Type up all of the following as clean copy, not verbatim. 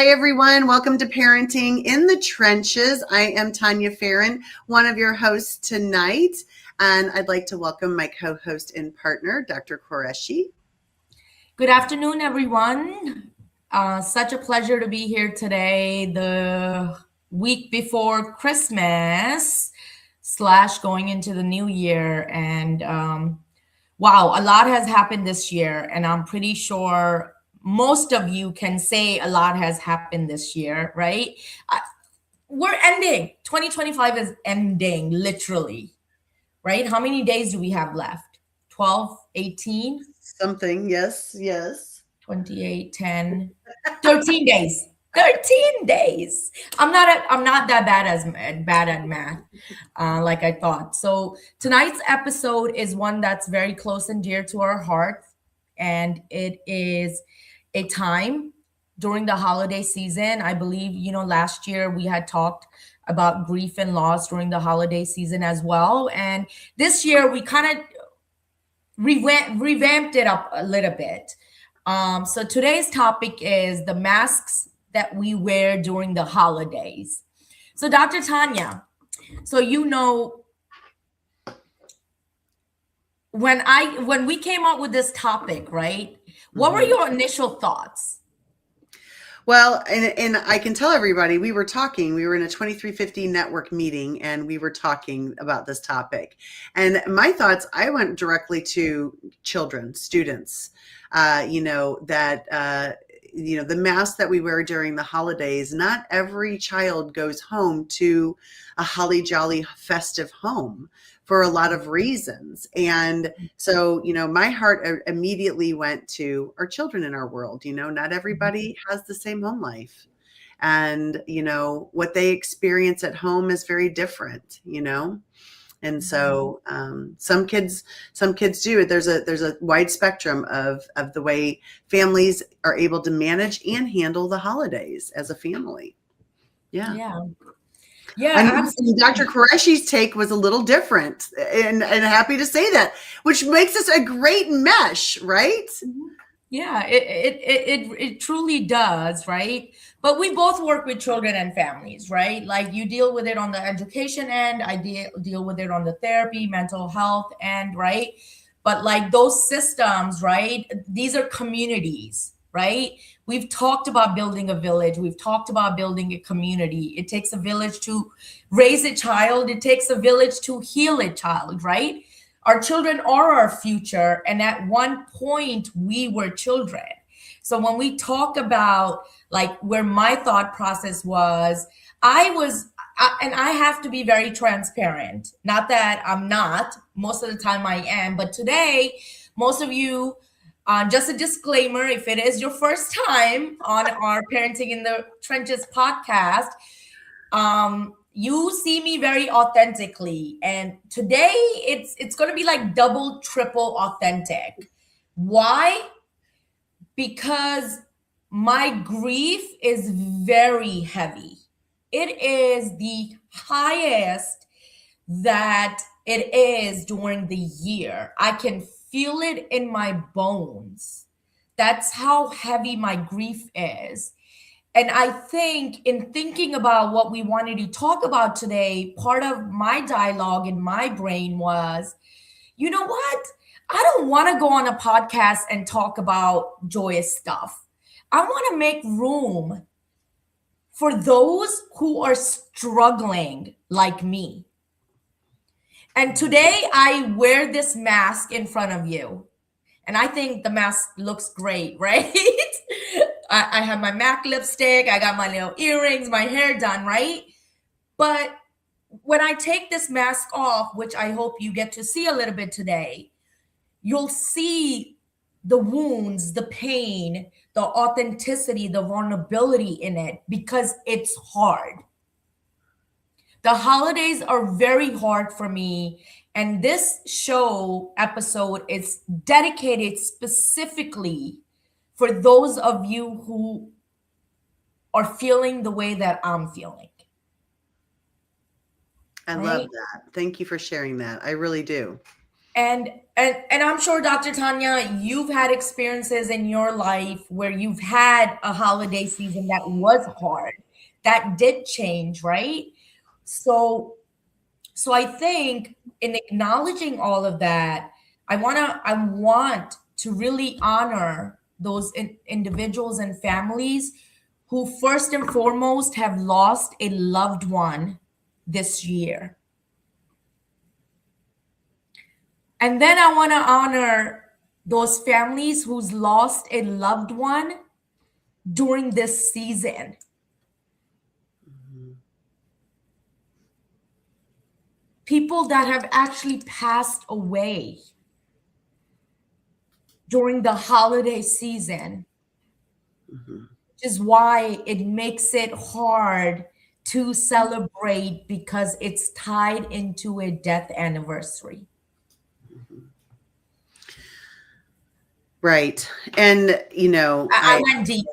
Hi, everyone. Welcome to Parenting in the Trenches. I am Tanya Farron, one of your hosts tonight, and I'd like to welcome my co-host and partner, Dr. Qureshi. Good afternoon, everyone. Such a pleasure to be here today, the week before Christmas slash going into the new year. And wow, a lot has happened this year, and I'm pretty sure most of you can say a lot has happened this year, right? Uh, we're ending. 2025 is ending, literally, right? How many days do we have left? 12, 18? Something, yes. 28, 10, 13 days. 13 days. I'm not that bad at math, like I thought. So tonight's episode is one that's very close and dear to our hearts, and it is a time during the holiday season. I believe, last year we had talked about grief and loss during the holiday season as well. And this year we kind of revamped it up a little bit. So today's topic is the masks that we wear during the holidays. So Dr. Tanya, so when we came up with this topic, right? What were your initial thoughts? Well, and I can tell everybody, we were in a 2350 network meeting, and we were talking about this topic. And my thoughts, I went directly to children, students, the mask that we wear during the holidays. Not every child goes home to a holly jolly festive home for a lot of reasons. And so, my heart immediately went to our children in our world. Not everybody has the same home life. And, what they experience at home is very different, And so some kids do. There's a wide spectrum of the way families are able to manage and handle the holidays as a family. Yeah. And Absolutely. Dr. Qureshi's take was a little different, and happy to say that, which makes us a great mesh, right? Yeah, it truly does, right? But we both work with children and families, right? Like you deal with it on the education end, I deal with it on the therapy, mental health end, right? But like those systems, right? These are communities, right? We've talked about building a village, we've talked about building a community. It takes a village to raise a child, it takes a village to heal a child, right? Our children are our future, and at one point we were children. So when we talk about like where my thought process was, and I have to be very transparent, not that I'm not, most of the time I am, but today most of you, just a disclaimer, if it is your first time on our Parenting in the Trenches podcast, you see me very authentically, and today it's going to be like double triple authentic. Why? Because my grief is very heavy. It is the highest that it is during the year. I can feel it in my bones. That's how heavy my grief is. And I think in thinking about what we wanted to talk about today, part of my dialogue in my brain was, you know what? I don't want to go on a podcast and talk about joyous stuff. I want to make room for those who are struggling like me. And today I wear this mask in front of you. And I think the mask looks great, right? I have my MAC lipstick, I got my little earrings, my hair done, right? But when I take this mask off, which I hope you get to see a little bit today, you'll see the wounds, the pain, the authenticity, the vulnerability in it because it's hard. The holidays are very hard for me. And this show episode is dedicated specifically for those of you who are feeling the way that I'm feeling. I love Right? that. Thank you for sharing that. I really do. And I'm sure, Dr. Tanya, you've had experiences in your life where you've had a holiday season that was hard, that did change, right? So so I think in acknowledging all of that, I want to really honor those individuals and families who first and foremost have lost a loved one this year. And then I want to honor those families who's lost a loved one during this season. People that have actually passed away during the holiday season, which is why it makes it hard to celebrate because it's tied into a death anniversary. Right. And, you know, I went deep.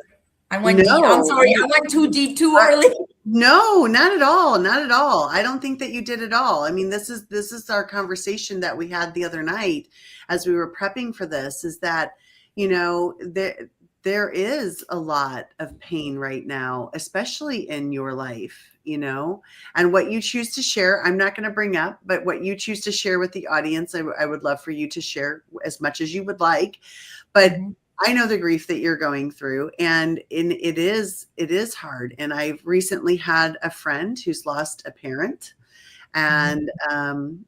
I went deep. I'm sorry. I went too deep too early. No, not at all. Not at all. I don't think that you did at all. I mean, this is our conversation that we had the other night as we were prepping for this, is that, you know, there is a lot of pain right now, especially in your life, you know, and what you choose to share, I'm not going to bring up, but what you choose to share with the audience, I would love for you to share as much as you would like, but I know the grief that you're going through, and it is hard. And I've recently had a friend who's lost a parent, and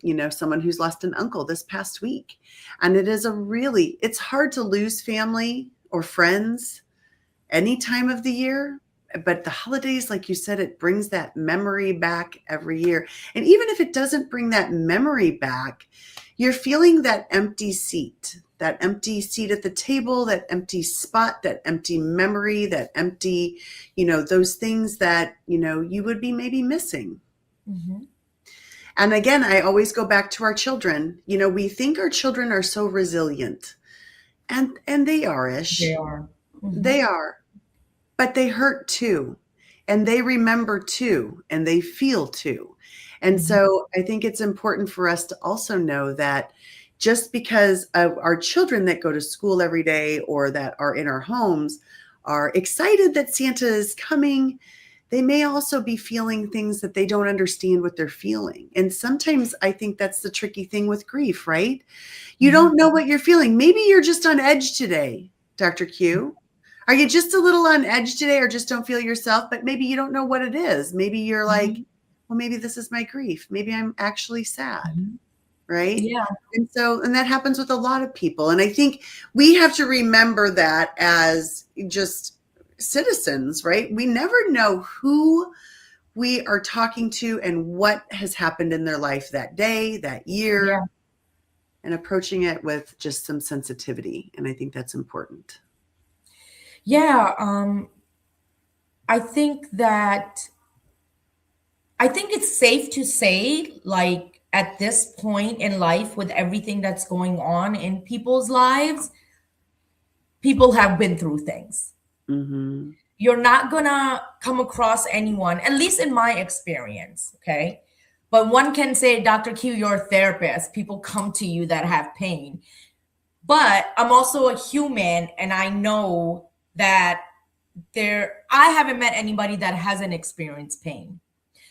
you know, someone who's lost an uncle this past week. And it's hard to lose family or friends any time of the year, but the holidays, like you said, it brings that memory back every year. And even if it doesn't bring that memory back, you're feeling that empty seat at the table, that empty spot, that empty memory, that empty, you know, those things that, you know, you would be maybe missing. And again, I always go back to our children. You know, we think our children are so resilient, and they are-ish. They are. They are, but they hurt too, and they remember too, and they feel too. And so I think it's important for us to also know that just because of our children that go to school every day or that are in our homes are excited that Santa is coming, they may also be feeling things that they don't understand what they're feeling. And sometimes I think that's the tricky thing with grief, right? You don't know what you're feeling. Maybe you're just on edge today, Dr. Q. Are you just a little on edge today, or just don't feel yourself? But maybe you don't know what it is. Maybe you're like, well, maybe this is my grief. Maybe I'm actually sad. Right? Yeah. And that happens with a lot of people. And I think we have to remember that as just citizens, right? We never know who we are talking to and what has happened in their life that day, that year, and approaching it with just some sensitivity. And I think that's important. Yeah. I think it's safe to say, like, at this point in life, with everything that's going on in people's lives, people have been through things. You're not gonna come across anyone, at least in my experience, okay? But one can say, Dr. Q, you're a therapist. People come to you that have pain. But I'm also a human, and I know that I haven't met anybody that hasn't experienced pain.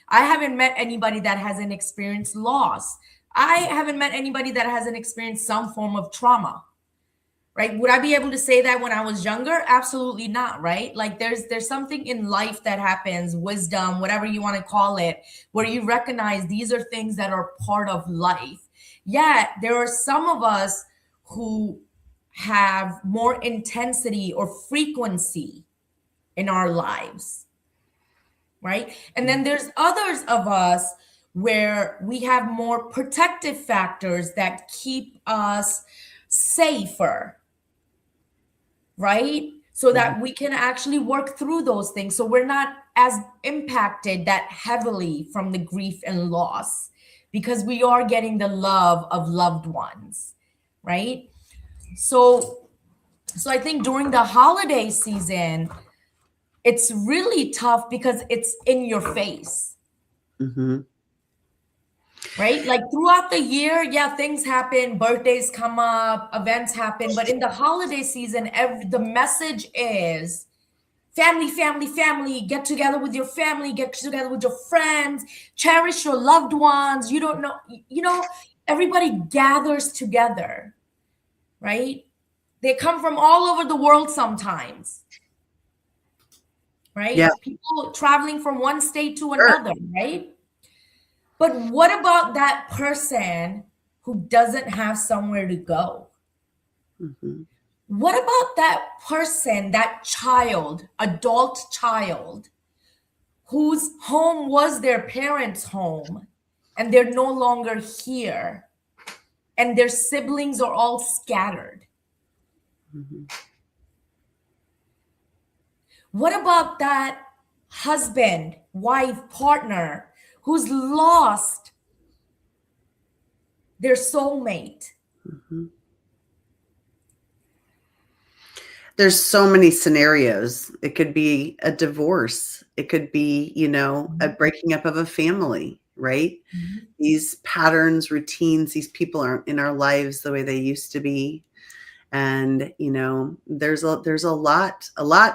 I haven't met anybody that hasn't experienced loss. I haven't met anybody that hasn't experienced some form of trauma, right? Would I be able to say that when I was younger? Absolutely not, right? Like there's something in life that happens, wisdom, whatever you want to call it, where you recognize these are things that are part of life. Yet there are some of us who have more intensity or frequency in our lives, right? And then there's others of us where we have more protective factors that keep us safer, right? So that we can actually work through those things. So we're not as impacted that heavily from the grief and loss, because we are getting the love of loved ones, right? So I think during the holiday season, it's really tough because it's in your face. right? Like throughout the year, yeah, things happen, birthdays come up, events happen, but in the holiday season, the message is family, family, family. Get together with your family, get together with your friends, cherish your loved ones. You don't know, everybody gathers together, right? They come from all over the world sometimes, Yeah, right? People traveling from one state to sure. another, right? But what about that person who doesn't have somewhere to go? Hmm. What about that person, that child, adult child, whose home was their parents' home and they're no longer here and their siblings are all scattered? Hmm. What about that husband, wife, partner who's lost their soulmate? Hmm. There's so many scenarios. It could be a divorce. It could be, a breaking up of a family, right? Mhm. These patterns, routines, these people aren't in our lives the way they used to be. And, there's a lot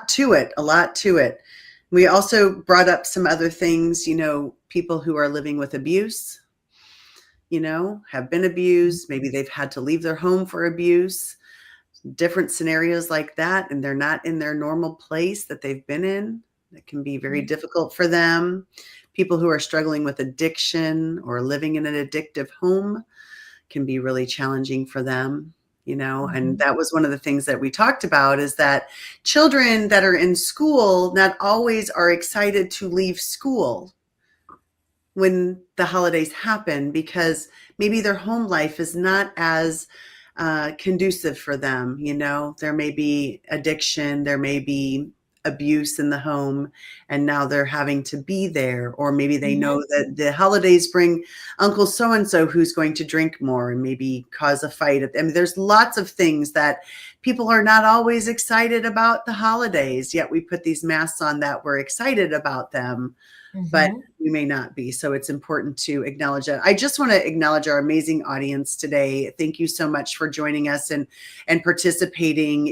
to it, a lot to it. We also brought up some other things, people who are living with abuse, have been abused. Maybe they've had to leave their home for abuse, different scenarios like that. And they're not in their normal place that they've been in. That can be very difficult for them. People who are struggling with addiction or living in an addictive home can be really challenging for them. And Mhm. that was one of the things that we talked about, is that children that are in school not always are excited to leave school when the holidays happen, because maybe their home life is not as conducive for them. There may be addiction, there may be abuse in the home, and now they're having to be there. Or maybe they know Mhm. that the holidays bring Uncle so and so who's going to drink more and maybe cause a fight. I mean, there's lots of things that people are not always excited about the holidays, yet we put these masks on that we're excited about them, but Mhm. we may not be. So it's important to acknowledge that. I just want to acknowledge our amazing audience today. Thank you so much for joining us and participating.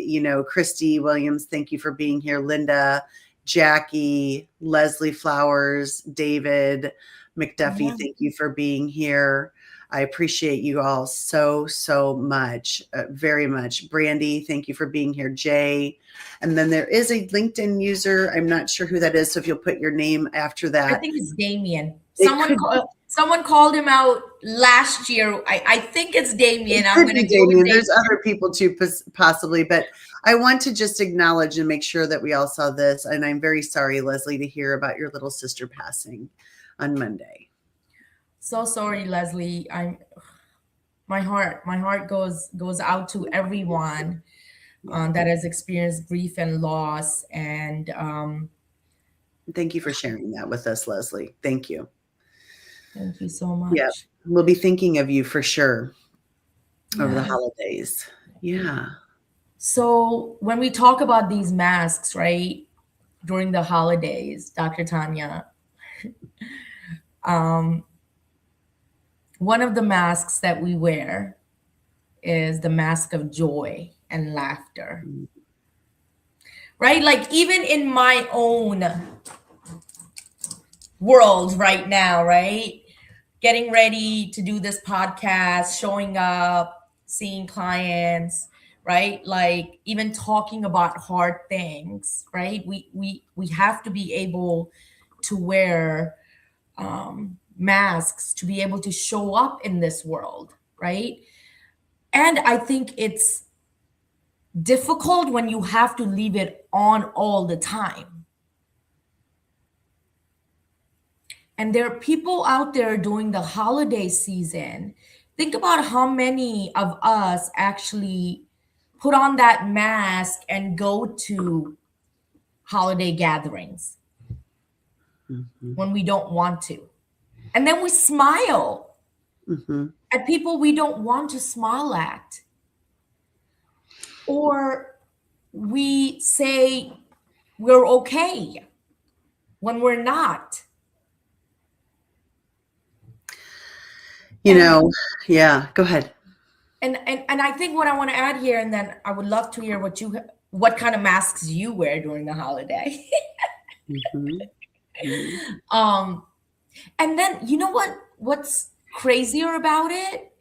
Christy Williams, thank you for being here. Linda, Jackie, Leslie Flowers, David McDuffie, Yeah. thank you for being here. I appreciate you all so, so much, very much. Brandy, thank you for being here. Jay, and then there is a LinkedIn user. I'm not sure who that is. So if you'll put your name after I that, think it's Damien. it Someone could someone called him out last year. I think it's Damien. it I'm could gonna be go with Damien. There's Damien. other people too, possibly, but I want to just acknowledge and make sure that we all saw this. And I'm very sorry, Leslie, to hear about your little sister passing on Monday. So sorry, Leslie. My heart goes out to everyone Yeah. that has experienced grief and loss. And Thank you for sharing that with us, Leslie. Thank you. thank you so Yeah. much. We'll be thinking of you for sure over the Yeah. holidays. Yeah. So when we talk about these masks, right, during the holidays, Dr. Tanya, um, one of the masks that we wear is the mask of joy and laughter, right? Like even in my own world right now, right? Getting ready to do this podcast, showing up, seeing clients, right? Like even talking about hard things, right? We have to be able to wear masks to be able to show up in this world, right? And I think it's difficult when you have to leave it on all the time. And there are people out there during the holiday season. Think about how many of us actually put on that mask and go to holiday gatherings Hmm. when we don't want to. And then we smile Hmm. at people we don't want to smile at. Or we say we're okay when we're not. You And know, yeah, go ahead. and I think what I want to add here, and then I would love to hear what kind of masks you wear during the holiday. Mhm, mhm, um, and then you know what's crazier about it?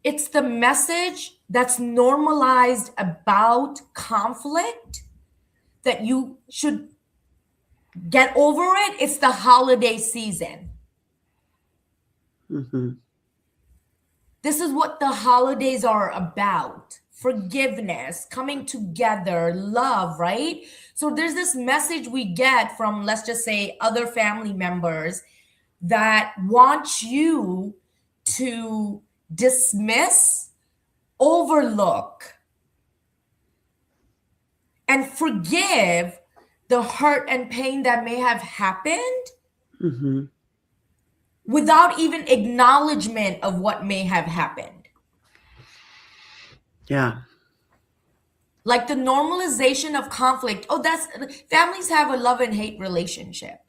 It's the message that's normalized about conflict that you should get over it. It's the holiday season. mhm. This is what the holidays are about: forgiveness, coming together, love, right? So there's this message we get from, let's just say, other family members that want you to dismiss, overlook, and forgive the hurt and pain that may have happened Mhm. without even acknowledgement of what may have happened. Yeah. Like the normalization of conflict. Oh, that's families have a love and hate relationship.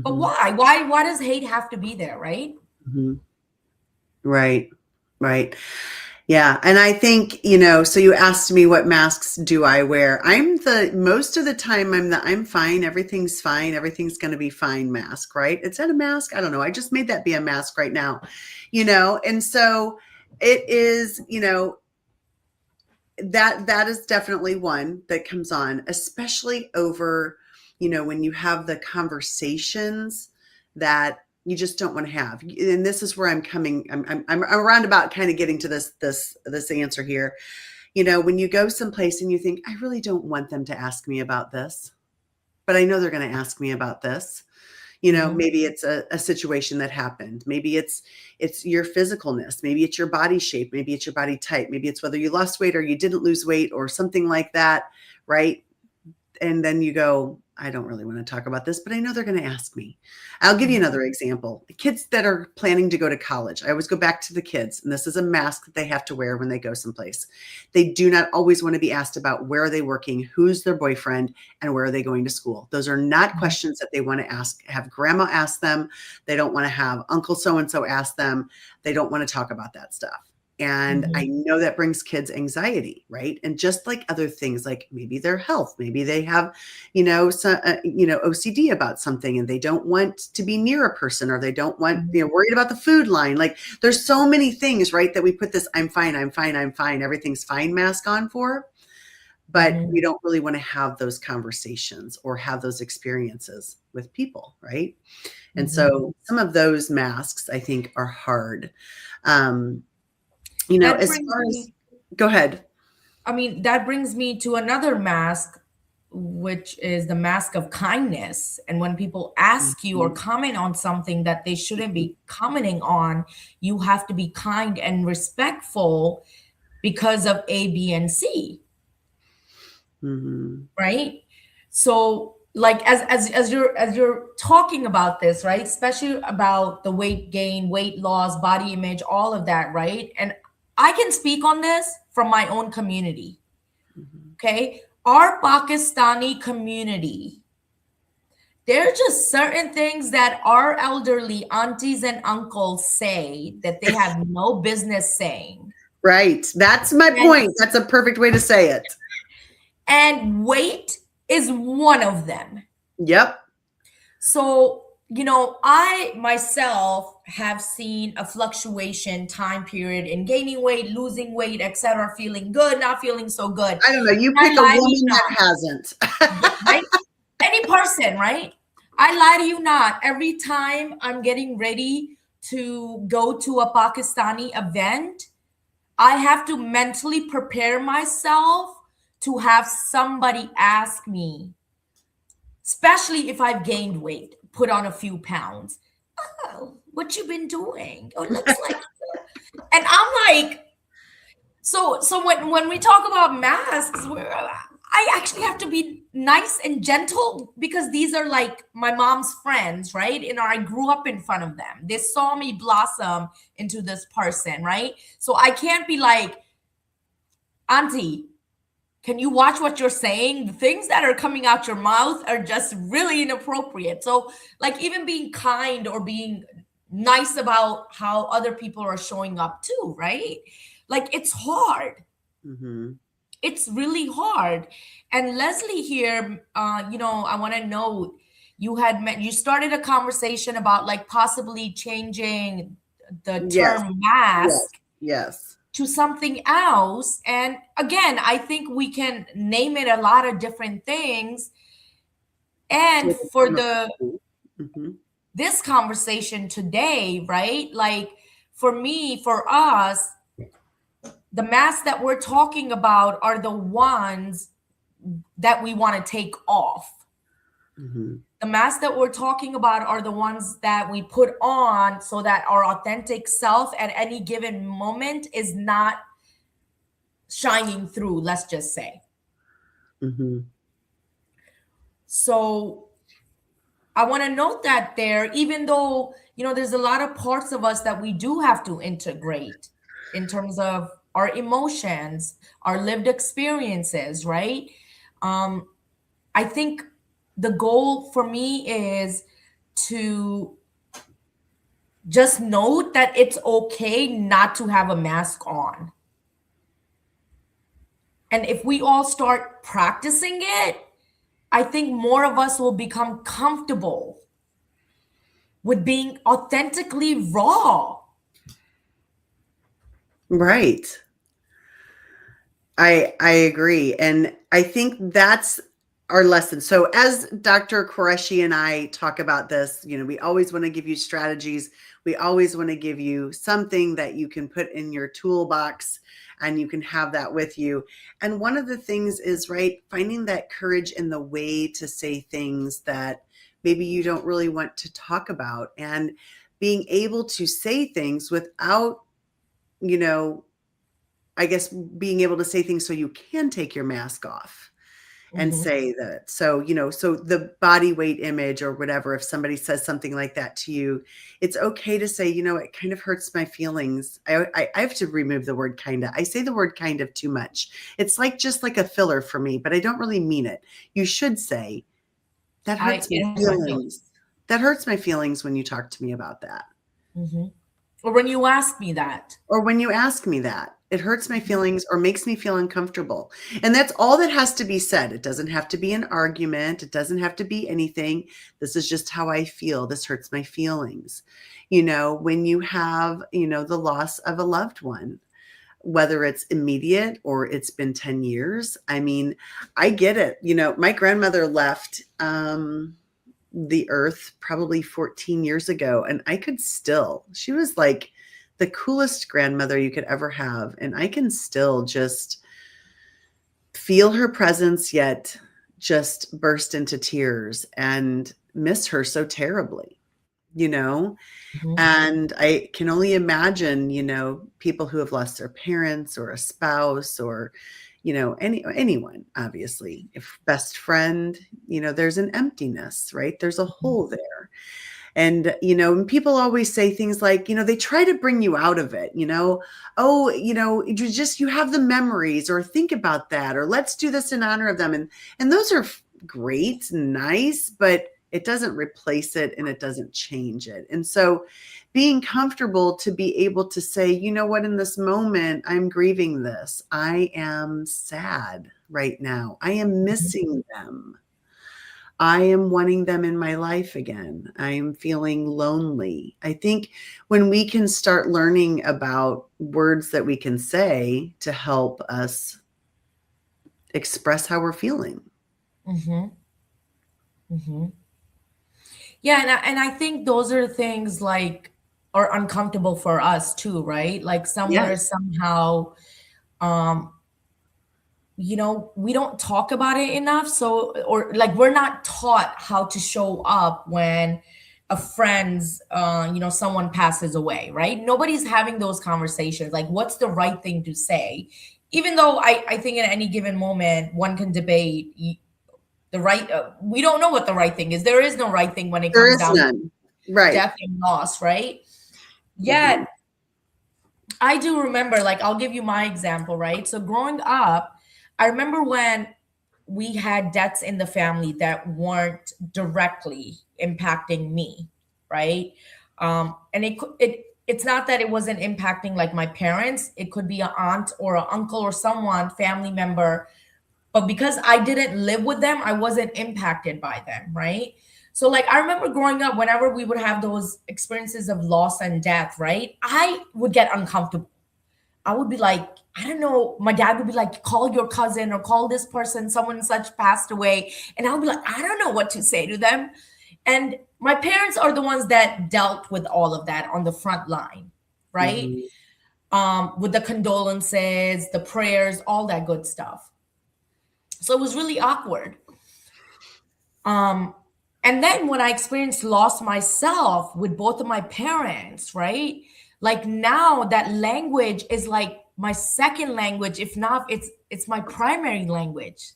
But Mhm, why? Why does hate have to be there, right? mhm. Right. Right. Yeah, and I think, so you asked me what masks do I wear. I'm the most of the time I'm fine, everything's going to be fine mask, right? Is that a mask? I don't know. I just made that be a mask right now. And so it is, that is definitely one that comes on, especially over, when you have the conversations that you just don't want to have. And this is where I'm around about kind of getting to this answer here. When you go someplace and you think, I really don't want them to ask me about this, but I know they're going to ask me about this. Mhm. Maybe it's a situation that happened. Maybe it's your physicalness. Maybe it's your body shape. Maybe it's your body type. Maybe it's whether you lost weight or you didn't lose weight or something like that, right? And then you go, I don't really want to talk about this, but I know they're going to ask me. I'll give you Mhm. another example. Kids that are planning to go to college. I always go back to the kids, and this is a mask that they have to wear when they go someplace. They do not always want to be asked about where are they working, who's their boyfriend, and where are they going to school. Those are not questions that they want to have grandma ask them. They don't want to have Uncle so-and-so ask them. They don't want to talk about that stuff. And I Mhm. know that brings kids anxiety, right? And just like other things, like maybe their health, maybe they have, OCD about something and they don't want to be near a person, or they don't want, Mhm. worried about the food line. Like there's so many things, right? That we put this, I'm fine, I'm fine, I'm fine, everything's fine mask on for, but Mhm. we don't really want to have those conversations or have those experiences with people, right? And Mhm. so some of those masks I think are hard. Um, That as brings far as, me, go ahead. I mean, that brings me to another mask, which is the mask of kindness. And when people ask you or Mhm, comment on something that they shouldn't mhm, be commenting on, you have to be kind and respectful because of A, B, and C, mhm, right? So like as you're talking about this, right? Especially about the weight gain, weight loss, body image, all of that, right? And I can speak on this from my own community. mhm, Okay. Our Pakistani community, there are just certain things that our elderly aunties and uncles say that they have no business saying. right. That's my And point. That's a perfect way to say it. and weight is one of them. Yep. So, I myself have seen a fluctuation time period in gaining weight, losing weight, etc., feeling good, not feeling so good. I don't know. You I pick a lie to you woman that not. hasn't. Yeah, right? Any person, right? I lie to you not. Every time I'm getting ready to go to a Pakistani event, I have to mentally prepare myself to have somebody ask me, especially if I've gained weight, put on a few pounds. Oh, what you been doing? Oh, it looks like, and I'm like, so when we talk about masks, I actually have to be nice and gentle because these are like my mom's friends, right? And I grew up in front of them. They saw me blossom into this person, right? So I can't be like, Auntie, can you watch what you're saying? The things that are coming out your mouth are just really inappropriate. So, like, even being kind or being nice about how other people are showing up too, right? Like it's hard. Mm-hmm. It's really hard. And Leslie here, I want to note you started a conversation about like possibly changing the Yes, term yes, mask yes. to something else. And again, I think we can name it a lot of different things. And for the Mm-hmm. this conversation today, right? Like for us, the masks that we're talking about are the ones that we want to take off. Mm-hmm. The masks that we're talking about are the ones that we put on so that our authentic self at any given moment is not shining through, let's just say. Mm-hmm. So I want to note that there, even though, there's a lot of parts of us that we do have to integrate in terms of our emotions, our lived experiences, right? I think the goal for me is to just note that it's okay not to have a mask on. And if we all start practicing it, I think more of us will become comfortable with being authentically raw. Right. I agree. And I think that's our lesson. So as Dr. Qureshi and I talk about this, we always want to give you strategies. We always want to give you something that you can put in your toolbox and you can have that with you. And one of the things is, right, finding that courage in the way to say things that maybe you don't really want to talk about, and being able to say things without, I guess, being able to say things so you can take your mask off and Mhm. say that. So, so the body weight image or whatever, if somebody says something like that to you, it's okay to say, it kind of hurts my feelings. I have to remove the word kind of. I say the word kind of too much. It's like just like a filler for me, but I don't really mean it. You should say, that hurts my It hurts my feelings. feelings. That hurts my feelings when you talk to me about that. Mhm. Or when you ask me that. Or when you ask me that, it hurts my feelings or makes me feel uncomfortable. And that's all that has to be said. It doesn't have to be an argument. It doesn't have to be anything. This is just how I feel. This hurts my feelings. When you have, the loss of a loved one, whether it's immediate or it's been 10 years. I mean, I get it. My grandmother left the earth probably 14 years ago, and she was like the coolest grandmother you could ever have. And I can still just feel her presence, yet just burst into tears and miss her so terribly, Mhm. and I can only imagine, people who have lost their parents or a spouse or, anyone, obviously, if best friend, there's an emptiness, right? There's a hole there. And, and people always say things like, they try to bring you out of it, oh, you have the memories, or think about that, or let's do this in honor of them. And those are great and nice, but it doesn't replace it and it doesn't change it. And so being comfortable to be able to say, what, in this moment, I'm grieving this. I am sad right now. I am missing them. I am wanting them in my life again. I am feeling lonely. I think when we can start learning about words that we can say to help us express how we're feeling. Mhm. Mhm. Yeah, and I think those are things like are uncomfortable for us too, right? Like somewhere Yes. somehow um we don't talk about it enough, so or like we're not taught how to show up when a friend's someone passes away, right? Nobody's having those conversations like what's the right thing to say, even though I think at any given moment one can debate the right we don't know what the right thing is. There is no right thing when it There comes is down to none. Right. death and loss, right? Mhm. Yet I do remember, like, I'll give you my example, right? So growing up, I remember when we had deaths in the family that weren't directly impacting me, right? And it's not that it wasn't impacting like my parents. It could be an aunt or an uncle or someone, family member. But because I didn't live with them, I wasn't impacted by them, right? So like I remember growing up, whenever we would have those experiences of loss and death, right? I would get uncomfortable. I would be like, I don't know. My dad would be like, call your cousin or call this person, someone such passed away. And I would be like, I don't know what to say to them. And my parents are the ones that dealt with all of that on the front line, right? Mhm. With the condolences, the prayers, all that good stuff. So it was really awkward. Um, and then when I experienced loss myself with both of my parents, right? Like now that language is like my second language, if not, it's my primary language.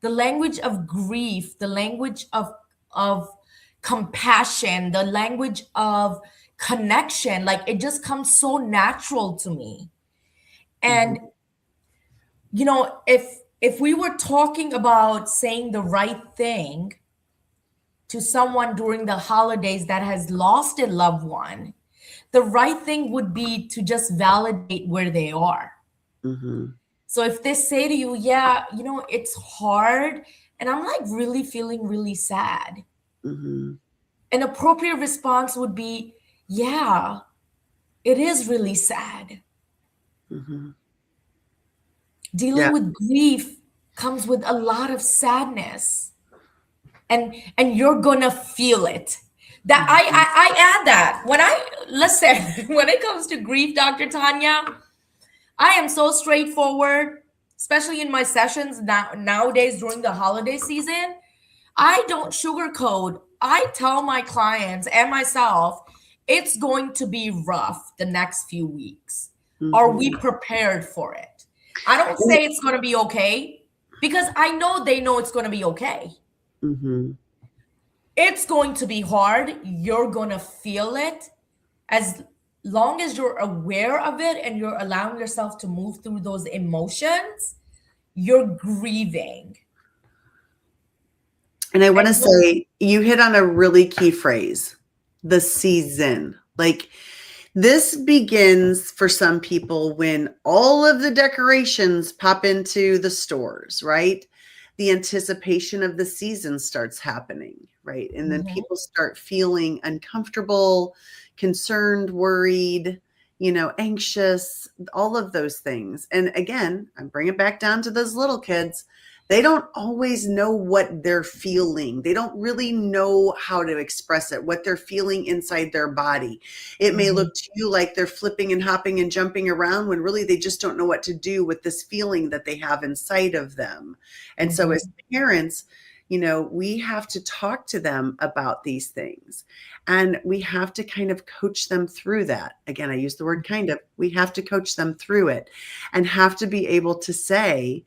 The language of grief, the language of compassion, the language of connection. Like it just comes so natural to me. Mhm. And you know, if we were talking about saying the right thing to someone during the holidays that has lost a loved one, the right thing would be to just validate where they are. Mhm. So if they say to you, yeah, you know, it's hard, and I'm like really feeling really sad, Mhm. an appropriate response would be, yeah, it is really sad. Mhm. Dealing Yeah. with grief comes with a lot of sadness, and you're gonna feel it. That Mhm. I add that when I listen when it comes to grief, Dr. Tanya, I am so straightforward, especially in my sessions nowadays during the holiday season. I don't sugarcoat. I tell my clients and myself, it's going to be rough the next few weeks. Are we Mhm. prepared for it? I don't And say it's going to be okay because I know they know it's going to be okay. mhm. It's going to be hard. You're going to feel it. As long as you're aware of it and you're allowing yourself to move through those emotions, you're grieving. And I want to And you're, say you hit on a really key phrase, the season. Like this begins for some people when all of the decorations pop into the stores, right? The anticipation of the season starts happening, right? And then Mhm. people start feeling uncomfortable, concerned, worried, anxious, all of those things. And again, I bring it back down to those little kids. They don't always know what they're feeling. They don't really know how to express it, what they're feeling inside their body. It may Mhm. look to you like they're flipping and hopping and jumping around when really they just don't know what to do with this feeling that they have inside of them. And so, as Mhm. parents, we have to talk to them about these things and we have to kind of coach them through that. Again, I use the word kind of. We have to coach them through it and have to be able to say,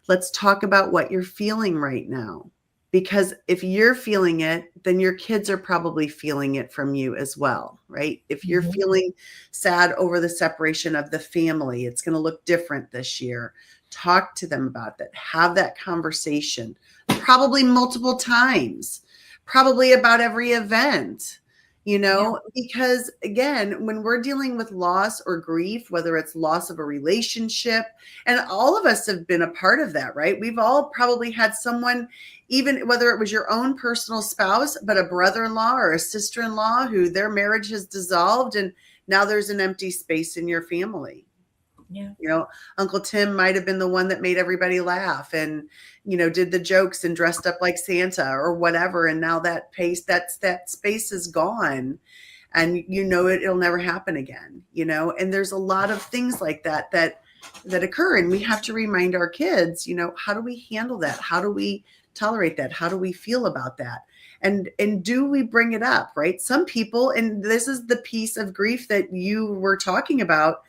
let's talk about what you're feeling right now. Because if you're feeling it, then your kids are probably feeling it from you as well, right? If you're Mhm. feeling sad over the separation of the family, it's going to look different this year. Talk to them about that. Have that conversation, probably multiple times, probably about every event, Yeah. because again, when we're dealing with loss or grief, whether it's loss of a relationship, and all of us have been a part of that, right? We've all probably had someone, even whether it was your own personal spouse, but a brother-in-law or a sister-in-law who their marriage has dissolved and now there's an empty space in your family. Yeah. You know, Uncle Tim might have been the one that made everybody laugh and, did the jokes and dressed up like Santa or whatever. And now that space is gone and it'll never happen again, and there's a lot of things like that occur. And we have to remind our kids, how do we handle that? How do we tolerate that? How do we feel about that? And do we bring it up, right? Some people, and this is the piece of grief that you were talking about,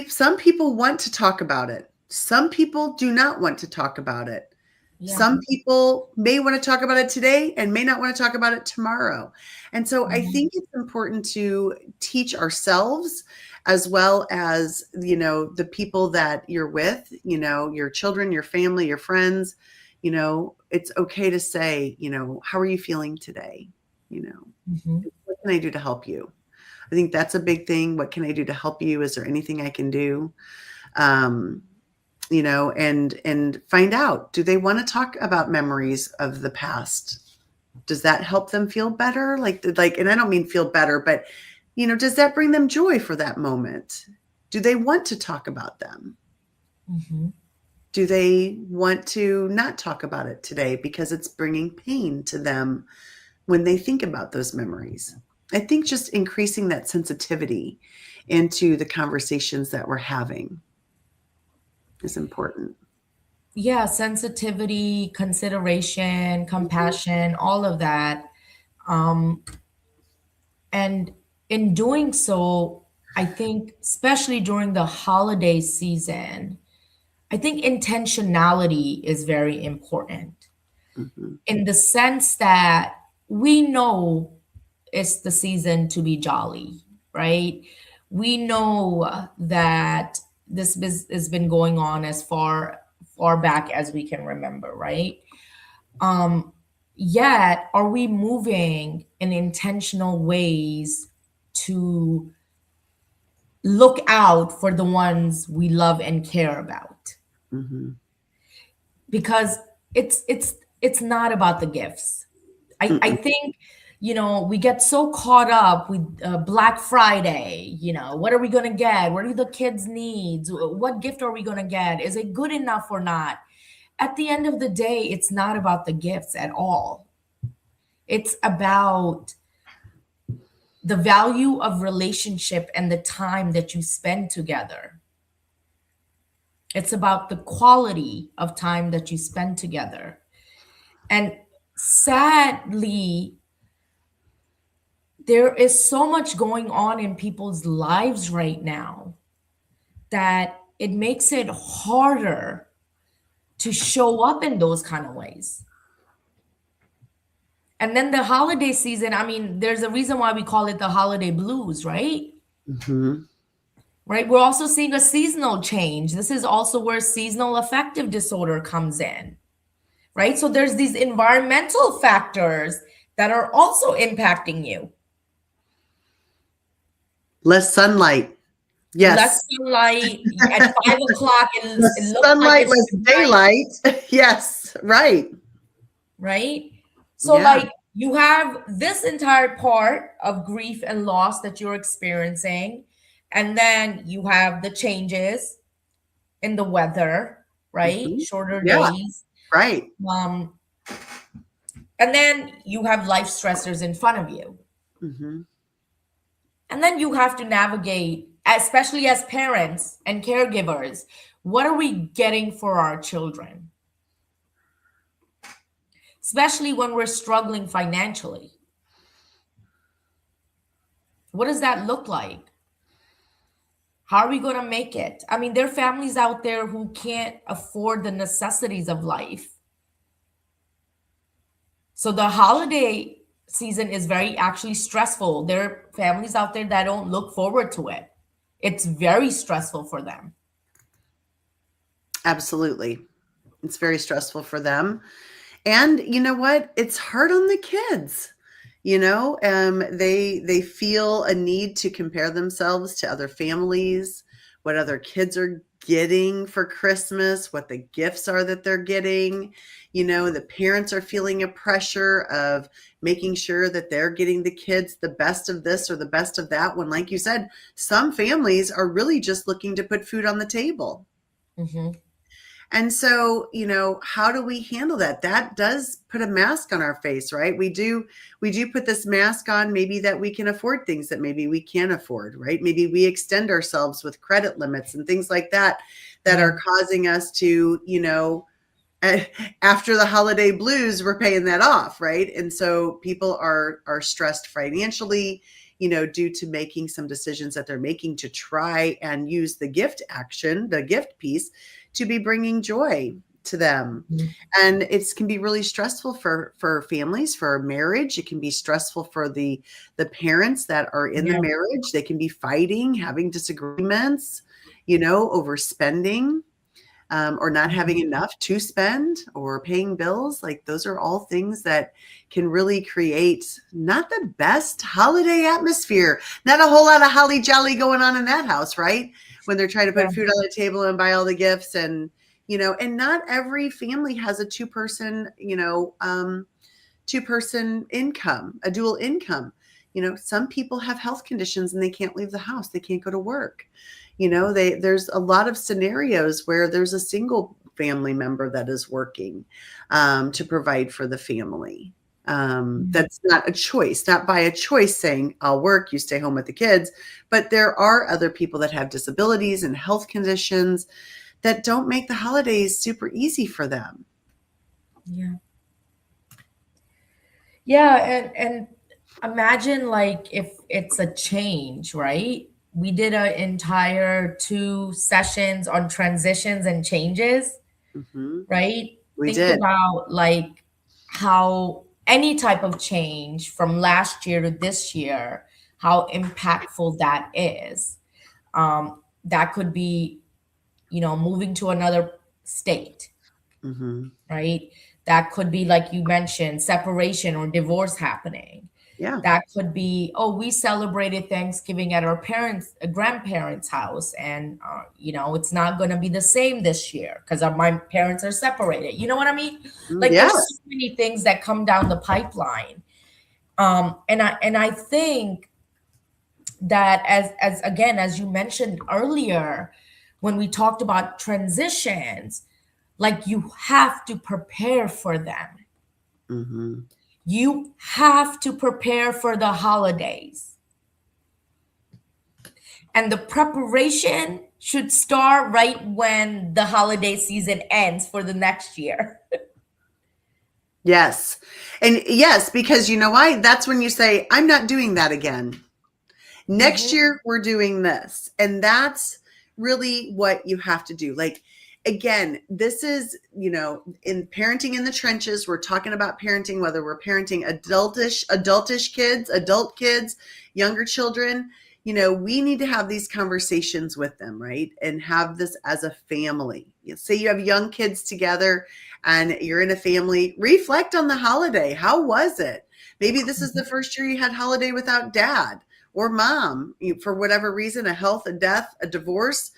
some people want to talk about it. Some people do not want to talk about it. Yeah. Some people may want to talk about it today and may not want to talk about it tomorrow. And so I Mhm. think it's important to teach ourselves as well as, the people that you're with, your children, your family, your friends, it's okay to say, how are you feeling today? You know, Mhm. can I do to help you? I think that's a big thing. What can I do to help you? Is there anything I can do? Um, and find out, do they want to talk about memories of the past? Does that help them feel better? And I don't mean feel better, but does that bring them joy for that moment? Do they want to talk about them? Mm-hmm. Do they want to not talk about it today because it's bringing pain to them when they think about those memories? I think just increasing that sensitivity into the conversations that we're having is important. Yeah, sensitivity, consideration, compassion, all of that. And in doing so, I think, especially during the holiday season, I think intentionality is very important Mm-hmm. in the sense that we know it's the season to be jolly, right? We know that has been going on as far back as we can remember, right? Yet, are we moving in intentional ways to look out for the ones we love and care about? Mm-hmm. Because it's not about the gifts. I think we get so caught up with Black Friday. What are we gonna get? What are the kids' needs? What gift are we gonna get? Is it good enough or not? At the end of the day, it's not about the gifts at all. It's about the value of relationship and the time that you spend together. It's about the quality of time that you spend together. And sadly, there is so much going on in people's lives right now that it makes it harder to show up in those kind of ways. And then the holiday season, I mean, there's a reason why we call it the holiday blues, right? Mm-hmm. Right? We're also seeing a seasonal change. This is also where seasonal affective disorder comes in, right? So there's these environmental factors that are also impacting you. Less sunlight. Yes. Less sunlight at 5 o'clock. It looks sunlight, like it's less daylight. Yes, right. Right? So, like, you have this entire part of grief and loss that you're experiencing, and then you have the changes in the weather, right? Mm-hmm. Shorter days. Right. And then you have life stressors in front of you. Mm-hmm. And then you have to navigate, especially as parents and caregivers, what are we getting for our children? Especially when we're struggling financially. What does that look like? How are we going to make it? I mean, there are families out there who can't afford the necessities of life. So the holiday season is very actually stressful. There are families out there that don't look forward to it. It's very stressful for them. Absolutely. It's very stressful for them. And you know what? It's hard on the kids. They feel a need to compare themselves to other families, what other kids are getting for Christmas, what the gifts are that they're getting. The parents are feeling a pressure of making sure that they're getting the kids the best of this or the best of that, when, like you said, some families are really just looking to put food on the table. Mm-hmm. And so, how do we handle that? That does put a mask on our face, right? We do put this mask on, maybe that we can afford things that maybe we can't afford, right? Maybe we extend ourselves with credit limits and things like that are causing us to, after the holiday blues, we're paying that off, right? And so people are stressed financially, due to making some decisions that they're making to try and use the gift piece to be bringing joy to them. Mm-hmm. And it can be really stressful for families, for marriage. It can be stressful for the parents that are in the marriage. They can be fighting, having disagreements, over spending. or not having enough to spend or paying bills. Like those are all things that can really create not the best holiday atmosphere. Not a whole lot of holly jolly going on in that house, right? When they're trying to put food on the table and buy all the gifts, and and not every family has a two-person, two-person income, a dual income. Some people have health conditions and they can't leave the house. They can't go to work. There's a lot of scenarios where there's a single family member that is working to provide for the family. That's not a choice, not by a choice saying, I'll work, you stay home with the kids. But there are other people that have disabilities and health conditions that don't make the holidays super easy for them. Yeah. Yeah. And imagine like if it's a change, right? We did an entire 2 sessions on transitions and changes, Mm-hmm. right? We Think did. about like how any type of change from last year to this year, how impactful that is. That could be, moving to another state, Mm-hmm. right? That could be, like you mentioned, separation or divorce happening. Yeah. That could be, oh, we celebrated Thanksgiving at our grandparents' house, and it's not going to be the same this year because my parents are separated. You know what I mean? Like Yeah. there's so many things that come down the pipeline, and I think that as again, as you mentioned earlier, when we talked about transitions, like you have to prepare for them. Mm-hmm. You have to prepare for the holidays. And the preparation should start right when the holiday season ends for the next year. Yes. And yes, because you know why? That's when you say, I'm not doing that again. Next year, we're doing this. And that's really what you have to do. Like, again, this is, in parenting in the trenches, we're talking about parenting, whether we're parenting adultish kids, adult kids, younger children, we need to have these conversations with them, right? And have this as a family. Say you have young kids together and you're in a family, reflect on the holiday. How was it? Maybe this is the first year you had holiday without dad or mom, for whatever reason, a health, a death, a divorce.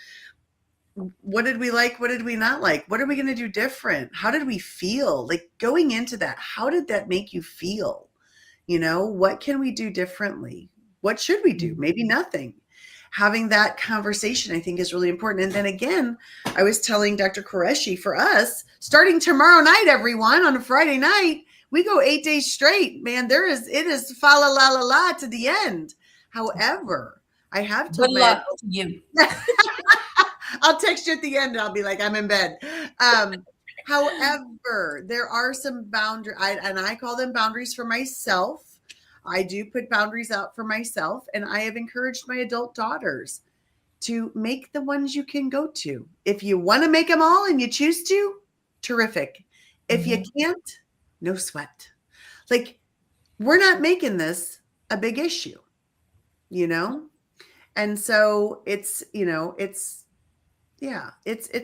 What did we like? What did we not like? What are we going to do different? How did we feel? Like going into that, how did that make you feel? What can we do differently? What should we do? Maybe nothing. Having that conversation, I think, is really important. And then again, I was telling Dr. Qureshi, for us, starting tomorrow night, everyone, on a Friday night, we go 8 days straight. Man, it is fa la la la la to the end. However, I have told Good luck to you. I'll text you at the end and I'll be like, I'm in bed. However, there are some boundaries, and I call them boundaries for myself. I do put boundaries out for myself, and I have encouraged my adult daughters to make the ones you can go to. If you want to make them all and you choose to, terrific. If you can't, no sweat. Like, we're not making this a big issue, And so it's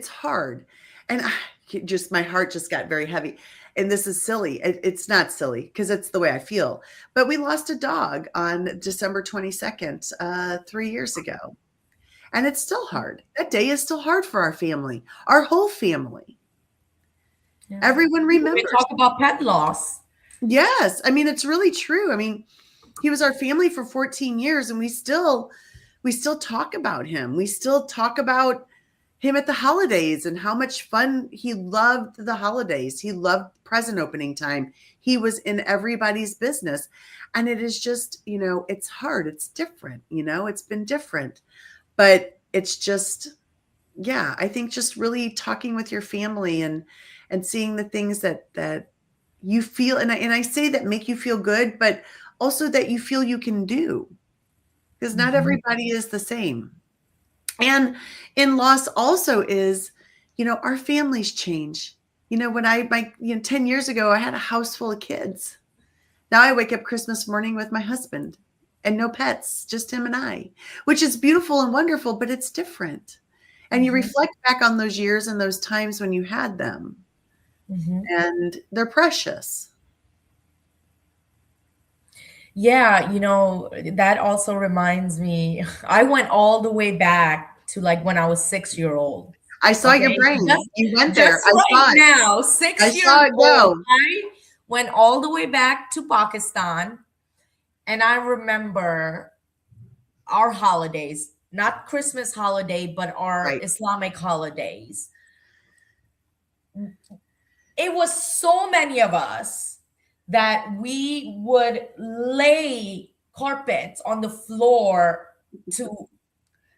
hard. And my heart just got very heavy. And this is silly. It's not silly because it's the way I feel. But we lost a dog on December 22nd, 3 years ago. And it's still hard. That day is still hard for our family, our whole family. Yeah. Everyone remembers. We talk about pet loss. Yes. I mean, it's really true. I mean, he was our family for 14 years and we still talk about him. We still talk about him at the holidays and how much fun he loved the holidays. He loved present opening time. He was in everybody's business. And it is just, it's hard. It's different, it's been different. But it's just, I think just really talking with your family and seeing the things that you feel. And I say that make you feel good, but also that you feel you can do. Because not everybody is the same. And in loss also is, our families change. When 10 years ago, I had a house full of kids. Now I wake up Christmas morning with my husband and no pets, just him and I, which is beautiful and wonderful, but it's different. And you reflect back on those years and those times when you had them, and they're precious. Yeah, that also reminds me, I went all the way back to like when I was 6 year old. I saw your Okay. brain. You went Just there. I right saw it. now, I 6 years saw it old, go. I went all the way back to Pakistan. And I remember our holidays, not Christmas holiday, but our Right. Islamic holidays. It was so many of us that we would lay carpets on the floor to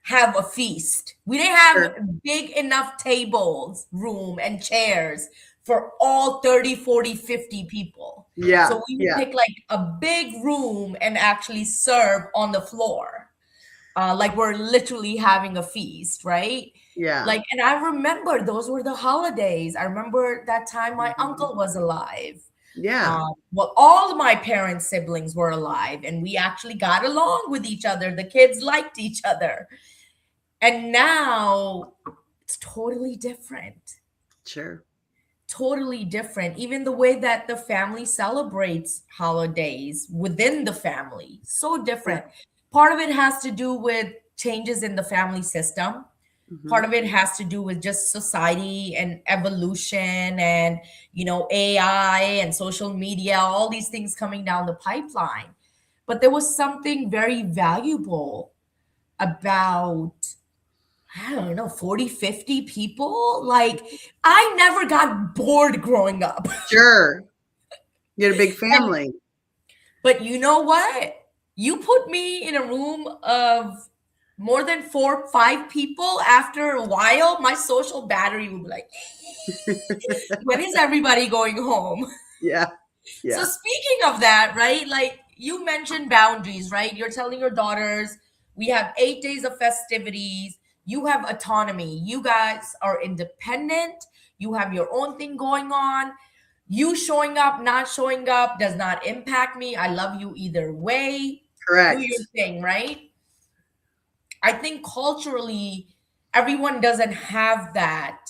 have a feast. We didn't have big enough tables, room, and chairs for all 30, 40, 50 people. Yeah. So we would pick like a big room and actually serve on the floor. Like we're literally having a feast, right? Yeah. Like, and I remember those were the holidays. I remember that time my uncle was alive. Yeah. Well, all my parents' siblings were alive, and we actually got along with each other. The kids liked each other. And now it's totally different. Sure. Totally different. Even the way that the family celebrates holidays within the family, so different. Part of it has to do with changes in the family system. Part of it has to do with just society and evolution and, AI and social media, all these things coming down the pipeline. But there was something very valuable about, I don't know, 40, 50 people. Like, I never got bored growing up. Sure. You had a big family. But you know what? You put me in a room of more than 4, 5 people, after a while, my social battery would be like, when is everybody going home? Yeah. So speaking of that, right? Like you mentioned boundaries, right? You're telling your daughters, we have 8 days of festivities. You have autonomy. You guys are independent. You have your own thing going on. You showing up, not showing up does not impact me. I love you either way. Correct. Do your thing, right? I think culturally, everyone doesn't have that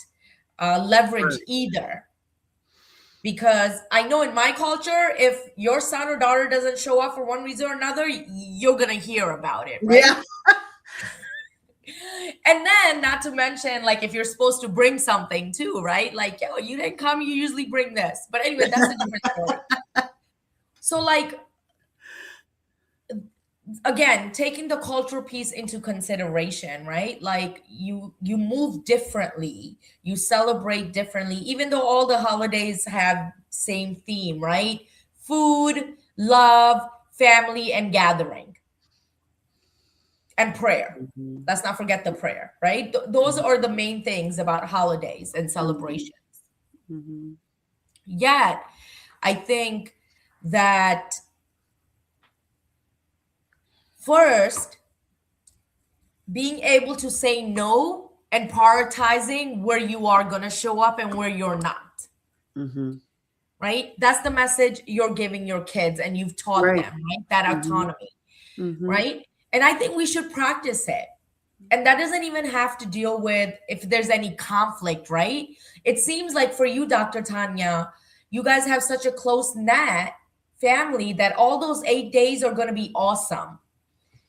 leverage either. Because I know in my culture, if your son or daughter doesn't show up for one reason or another, you're going to hear about it, right? Yeah. And then, not to mention, like, if you're supposed to bring something too, right? Like, yo, you didn't come, you usually bring this. But anyway, that's a different story. So, like, again, taking the cultural piece into consideration, right? Like you move differently, you celebrate differently, even though all the holidays have same theme, right? Food, love, family, and gathering, and prayer. Let's not forget the prayer, right? Those are the main things about holidays and celebrations. Yet, I think that first, being able to say no and prioritizing where you are going to show up and where you're not. Right? That's the message you're giving your kids, and you've taught them, right? That autonomy, right? And I think we should practice it. And that doesn't even have to deal with if there's any conflict, right? It seems like for you, Dr. Tanya, you guys have such a close knit family that all those 8 days are going to be awesome.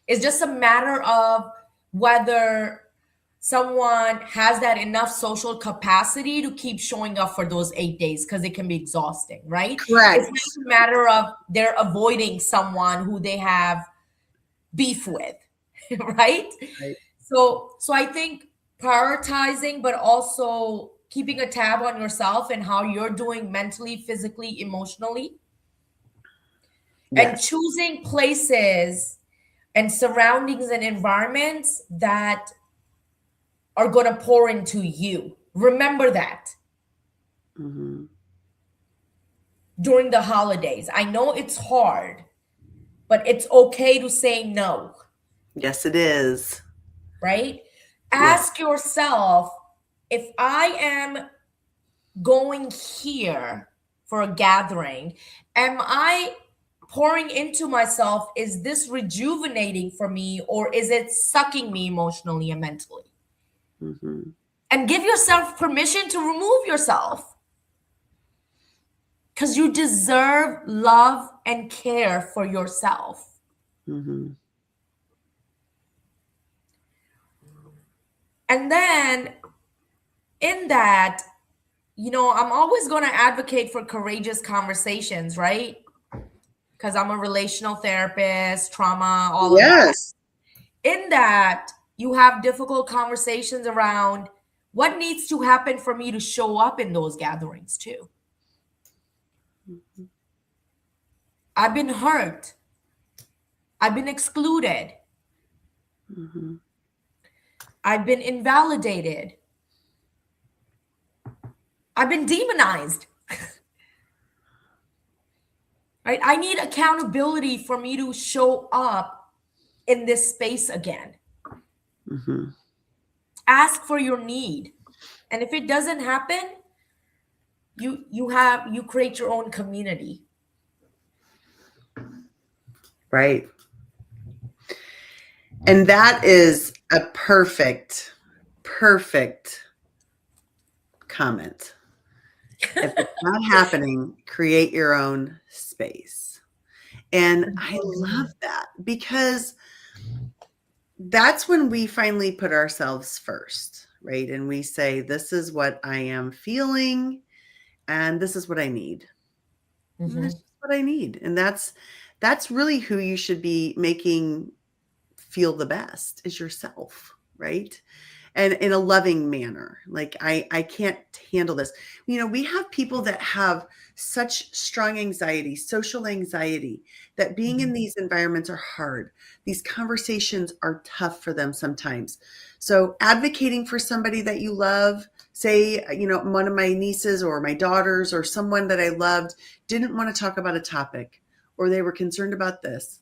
It's just a matter of whether someone has that enough social capacity to keep showing up for those 8 days, because it can be exhausting, right? Correct. It's not a matter of they're avoiding someone who they have beef with, right? So I think prioritizing, but also keeping a tab on yourself and how you're doing mentally, physically, emotionally, and choosing places and surroundings and environments that are going to pour into you. Remember that. During the holidays. I know it's hard, but it's okay to say no. Yes, it is. Right? Ask yourself, if I am going here for a gathering, am I pouring into myself? Is this rejuvenating for me, or is it sucking me emotionally and mentally? Mhm. And give yourself permission to remove yourself. Because you deserve love and care for yourself. Mhm. And then in that, I'm always going to advocate for courageous conversations, right? Because I'm a relational therapist, trauma, all of that. Yes. In that, you have difficult conversations around what needs to happen for me to show up in those gatherings too. Mhm. I've been hurt. I've been excluded. Mhm. I've been invalidated. I've been demonized. Right? I need accountability for me to show up in this space again. Mhm. Ask for your need. And if it doesn't happen, you create your own community. Right. And that is a perfect comment. If it's not happening, create your own space. And I love that because that's when we finally put ourselves first, right? And we say, this is what I am feeling, and this is what I need. And this is what I need. And that's really who you should be making feel the best is yourself, right? And in a loving manner. Like I can't handle this. We have people that have such strong anxiety, social anxiety, that being in these environments are hard. These conversations are tough for them sometimes. So advocating for somebody that you love, say, one of my nieces or my daughters or someone that I loved didn't want to talk about a topic, or they were concerned about this,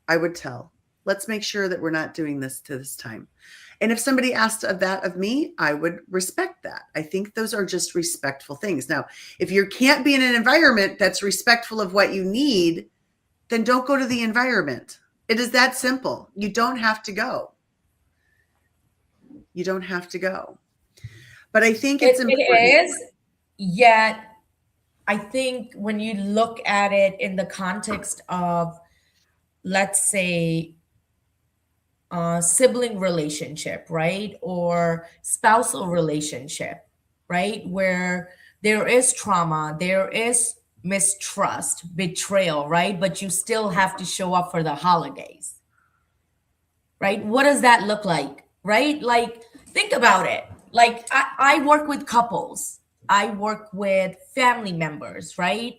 I would tell, let's make sure that we're not doing this to this time. And if somebody asked of that of me, I would respect that. I think those are just respectful things. Now, if you can't be in an environment that's respectful of what you need, then don't go to the environment. It is that simple. You don't have to go. You don't have to go. But I think it's It important. is, yet I think when you look at it in the context of, let's say, sibling relationship, right? Or spousal relationship, right? Where there is trauma, there is mistrust, betrayal, right? But you still have to show up for the holidays, right? What does that look like, right? Like, think about it. Like, I work with couples, I work with family members, right?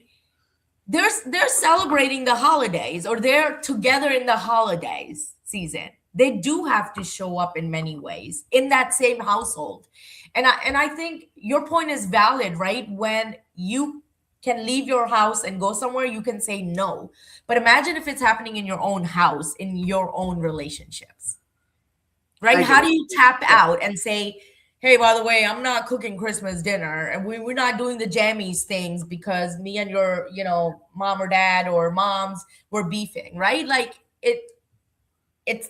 They're celebrating the holidays, or they're together in the holidays season. They do have to show up in many ways in that same household. And I think your point is valid, right? When you can leave your house and go somewhere, you can say no. But imagine if it's happening in your own house, in your own relationships, right? I How get do it. you tap out and say, hey, by the way, I'm not cooking Christmas dinner, and we're not doing the jammies things because me and your, mom or dad or moms were beefing, right? Like it's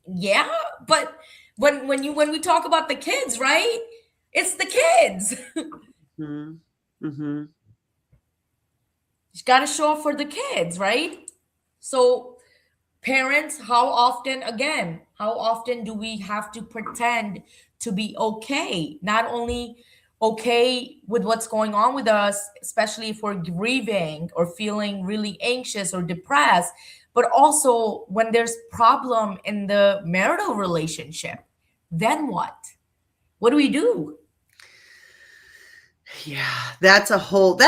yeah, but when we talk about the kids, right? It's the kids. Mm-hmm. Mm-hmm. You got to show up for the kids, right? So parents, how often do we have to pretend to be okay? Not only okay with what's going on with us, especially if we're grieving or feeling really anxious or depressed, but also when there's problem in the marital relationship. Then what do we do? Yeah, that's a whole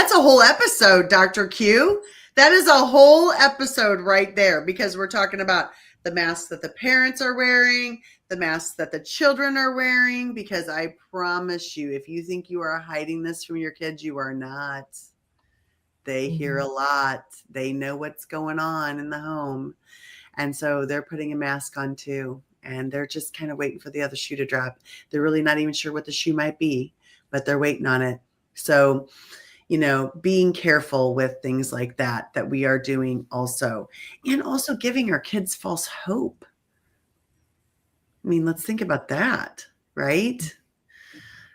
episode, Dr. Q. That is a whole episode right there because we're talking about the masks that the parents are wearing, the masks that the children are wearing, because I promise you, if you think you are hiding this from your kids, you are not. They hear a lot. They know what's going on in the home. And so they're putting a mask on too. And they're just kind of waiting for the other shoe to drop. They're really not even sure what the shoe might be, but they're waiting on it. So, being careful with things like that we are doing also, and also giving our kids false hope. I mean, let's think about that. right?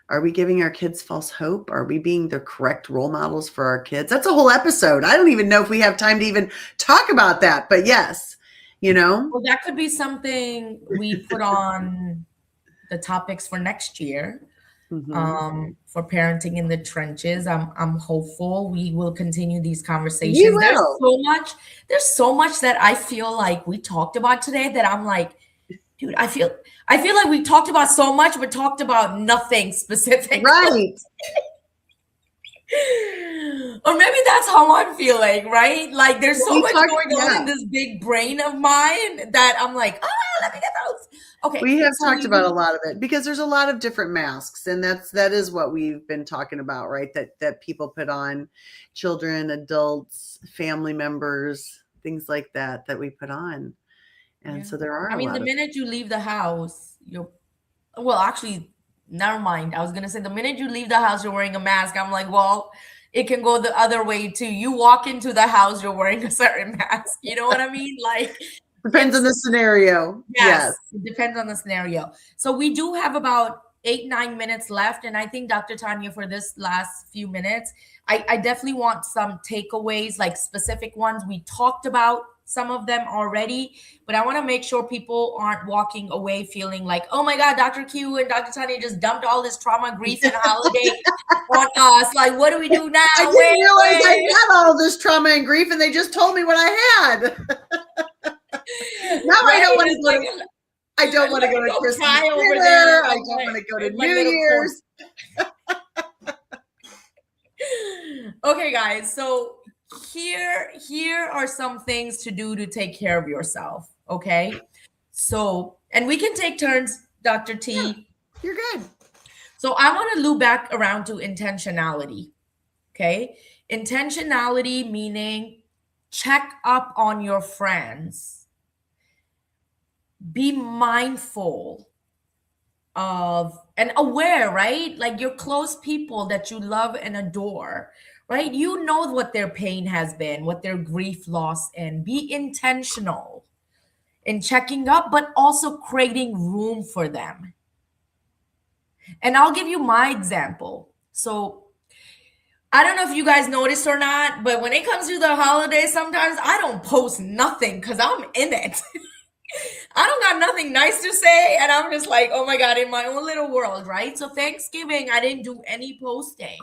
Are we giving our kids false hope? Are we being the correct role models for our kids? That's a whole episode. I don't even know if we have time to even talk about that, but yes, Well, that could be something we put on the topics for next year. For parenting in the trenches. I'm hopeful we will continue these We conversations. will. There's so much that I feel like we talked about today that I'm like, dude, I feel like we talked about so much, but talked about nothing specific. Right. Or maybe that's how I'm feeling, right? Like there's so much going on yeah. in this big brain of mine that I'm like, let me get those. Okay. We have talked about a lot of it because there's a lot of different masks, and that is what we've been talking about, right? That people put on, children, adults, family members, things like that we put on. And so there are the minute you leave the house, actually, never mind. I was gonna say the minute you leave the house, you're wearing a mask. I'm like, well, it can go the other way too. You walk into the house, you're wearing a certain mask. You know what I mean? Like depends on the scenario. Yes, it depends on the scenario. So we do have about 8-9 minutes left, and I think Dr. Tanya, for this last few minutes, I definitely want some takeaways, like specific ones. We talked about some of them already, but I want to make sure people aren't walking away feeling like, oh my God, Dr. Q and Dr. Tanya just dumped all this trauma, grief, and holiday on us. Like, what do we do now? I didn't realize I had all this trauma and grief, and they just told me what I had. Now I don't want to go. I don't want to go to Christmas dinner. I don't want to go to New Year's. Okay, guys. So here are some things to do to take care of yourself. Okay. So, and we can take turns, Dr. T. Yeah, you're good. So I want to loop back around to intentionality. Okay. Intentionality meaning check up on your friends. Be mindful of and aware, right? Like your close people that you love and adore, right? You know what their pain has been, what their grief, loss, and be intentional in checking up, but also creating room for them. And I'll give you my example. So I don't know if you guys noticed or not, but when it comes to the holidays, sometimes I don't post nothing because I'm in it. I don't got nothing nice to say, and I'm just like, oh my God, in my own little world, right? So Thanksgiving, I didn't do any posting.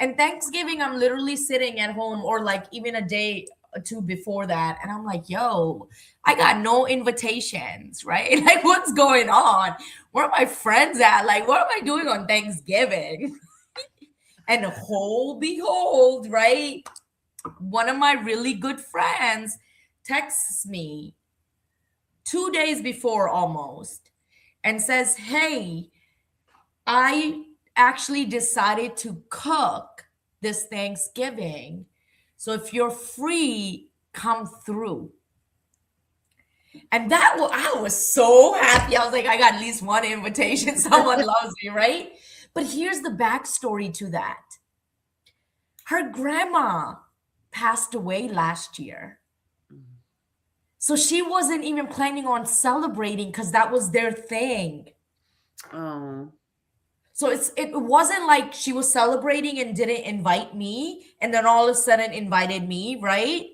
And Thanksgiving, I'm literally sitting at home, or like even a day or two before that, and I'm like, yo, I got no invitations, right? Like, what's going on? Where are my friends at? Like, what am I doing on Thanksgiving? And behold, right? One of my really good friends texts me 2 days before almost and says, hey, I actually decided to cook this Thanksgiving. So if you're free, come through. And I was so happy. I was like, I got at least one invitation. Someone loves me, right? But here's the backstory to that. Her grandma passed away last year. So she wasn't even planning on celebrating because that was their thing. Oh. So it wasn't like she was celebrating and didn't invite me and then all of a sudden invited me, right?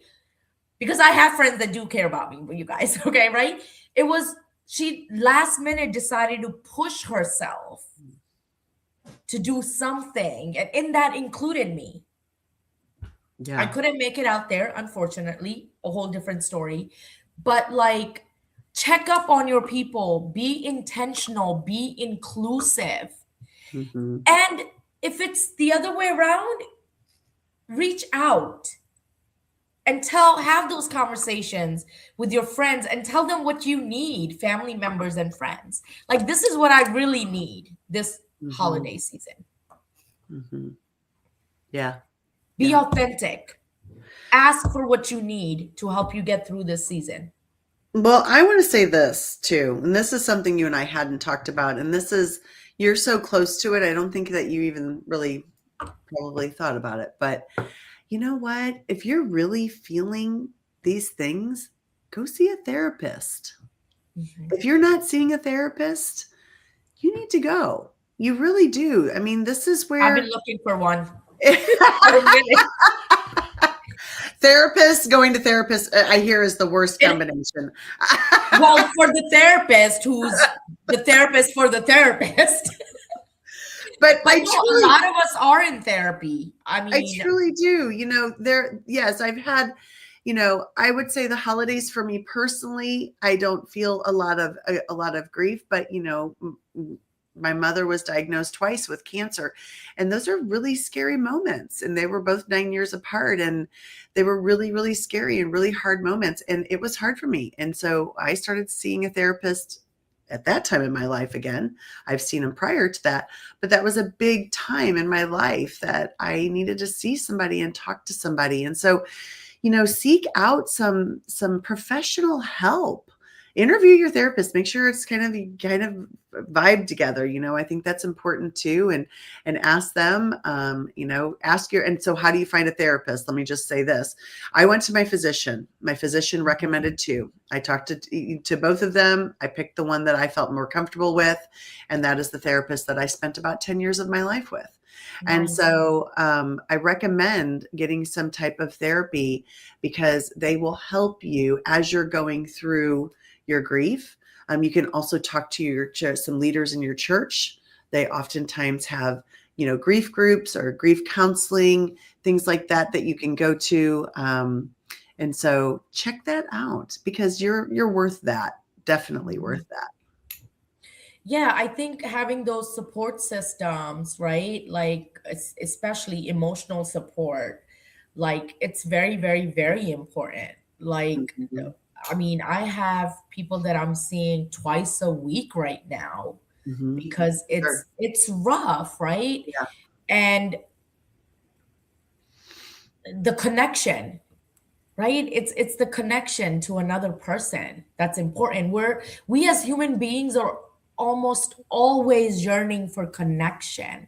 Because I have friends that do care about me, you guys, okay, right? It was, she last minute decided to push herself to do something, and in that included me. Yeah. I couldn't make it out there, unfortunately, a whole different story. But like, check up on your people, be intentional, be inclusive. Mm-hmm. And if it's the other way around, reach out and have those conversations with your friends and tell them what you need, family members and friends. Like, this is what I really need this holiday season. Mm-hmm. Yeah. Be authentic. Ask for what you need to help you get through this season. Well, I want to say this too, and this is something you and I hadn't talked about, and this is, you're so close to it, I don't think that you even really probably thought about it, but you know what? If you're really feeling these things, go see a therapist. Mm-hmm. If you're not seeing a therapist, you need to go. You really do. I mean, this is I've where been looking for one for a minute. therapists going to therapists, I hear, is the worst combination. Well, for the therapist, who's the therapist for the therapist. But But I no, truly, a lot of us are in therapy. I I mean, truly do. You know, yes, I've had, I would say the holidays for me personally, I don't feel a lot of grief, but my mother was diagnosed twice with cancer, and those are really scary moments. And they were both 9 years apart, and they were really, really scary and really hard moments. And it was hard for me. And so I started seeing a therapist at that time in my life again. I've seen him prior to that, but that was a big time in my life that I needed to see somebody and talk to somebody. And so, seek out some professional help. Interview your therapist. Make sure it's kind of vibe together. I think that's important too. And ask them. And so how do you find a therapist? Let me just say this: I went to my physician. My physician recommended two. I talked to both of them. I picked the one that I felt more comfortable with, and that is the therapist that I spent about 10 years of my life with. And nice. so I recommend getting some type of therapy because they will help you as you're going through your grief. You can also talk to some leaders in your church. They oftentimes have, grief groups or grief counseling, things like that you can go to. And so check that out because you're worth that. Definitely worth that. Yeah, I think having those support systems, right? Like especially emotional support, like it's very, very, very important. Like, Mhm. I mean, I have people that I'm seeing twice a week right now Mhm. because Sure. it's rough, right? Yeah. And the connection, right? It's the connection to another person that's important. We as human beings are almost always yearning for connection.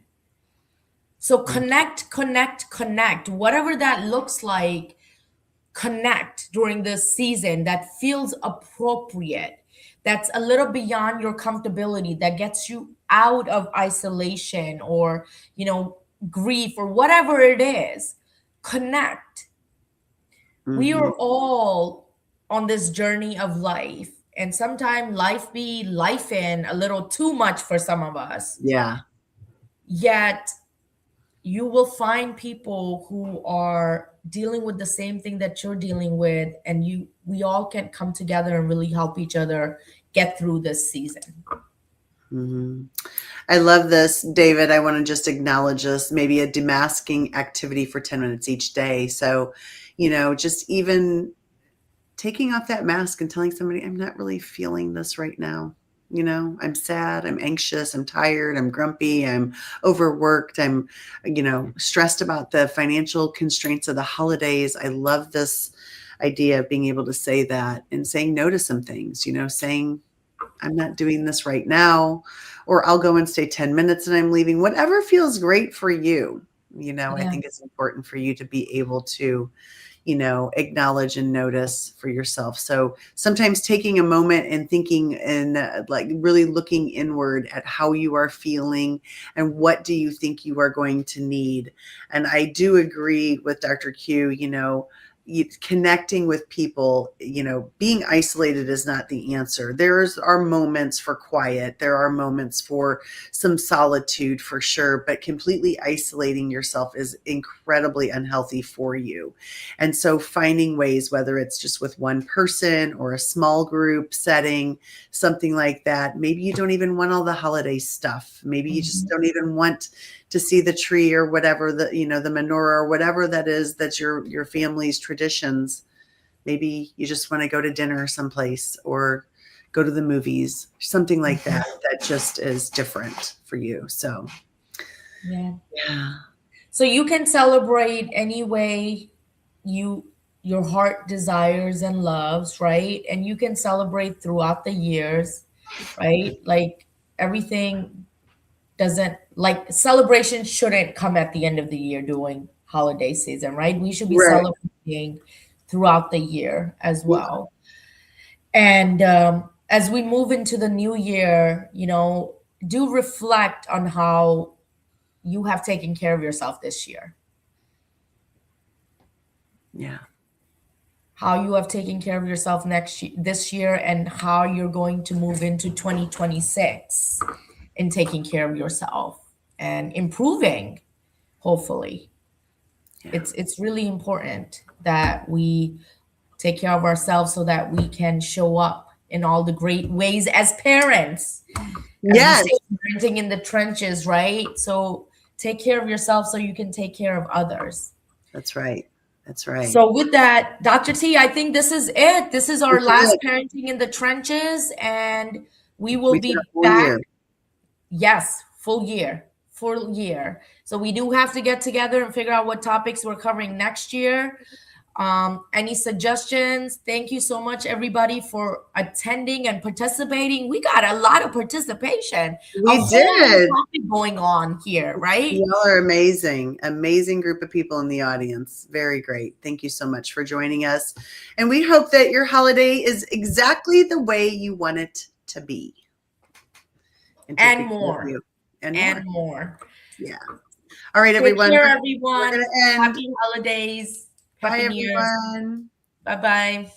So connect, connect, connect, whatever that looks like. Connect during this season that feels appropriate, that's a little beyond your comfortability, that gets you out of isolation or grief or whatever it is. Connect. We Mhm. are all on this journey of life, and sometimes life be life in a little too much for some of us, Yeah. yet you will find people who are dealing with the same thing that you're dealing with, and we all can come together and really help each other get through this season. Mhm. I love this, David. I want to just acknowledge this, maybe a demasking activity for 10 minutes each day. So, just even taking off that mask and telling somebody, I'm not really feeling this right now. I'm sad, I'm anxious, I'm tired, I'm grumpy, I'm overworked, I'm, stressed about the financial constraints of the holidays. I love this idea of being able to say that and saying no to some things, saying, I'm not doing this right now, or I'll go and stay 10 minutes and I'm leaving. Whatever feels great for you. I Yeah. think it's important for you to be able to, acknowledge and notice for yourself. So sometimes taking a moment and thinking and like really looking inward at how you are feeling and what do you think you are going to need. And I do agree with Dr. Q, connecting with people, being isolated is not the answer. Are moments for quiet. There are moments for some solitude for sure, but completely isolating yourself is incredibly unhealthy for you. And so finding ways, whether it's just with one person or a small group setting, something like that. Maybe you don't even want all the holiday stuff. Maybe you just don't even want to see the tree or whatever, the menorah or whatever that is, that's your family's traditions. Maybe you just want to go to dinner someplace or go to the movies, something like that just is different for you. So Yeah. yeah. So you can celebrate any way you your heart desires and loves, right? And you can celebrate throughout the years, right? Like everything doesn't, like celebration shouldn't come at the end of the year during holiday season, right? We should be Right. celebrating throughout the year as well. And as we move into the new year, do reflect on how you have taken care of yourself this year. Yeah. How you have taken care of yourself this year, and how you're going to move into 2026 in taking care of yourself and improving, hopefully. Yeah. It's really important that we take care of ourselves so that we can show up in all the great ways as parents. As Yes. we say, parenting in the trenches, right? So take care of yourself so you can take care of others. That's right. That's right. So with that, Dr. T, I think this is it. This is our last Parenting in the Trenches, and we will be back. Year. Yes, full year. So we do have to get together and figure out what topics we're covering next year. Any suggestions? Thank you so much, everybody, for attending and participating. We got a lot of participation. We did. Topic going on here, right? Y'all are amazing. Amazing group of people in the audience. Very great. Thank you so much for joining us. And we hope that your holiday is exactly the way you want it to be. And more. And more. Yeah. All right, everyone. Take care, everyone. We're gonna end. Happy holidays. Bye, everyone. Bye-bye.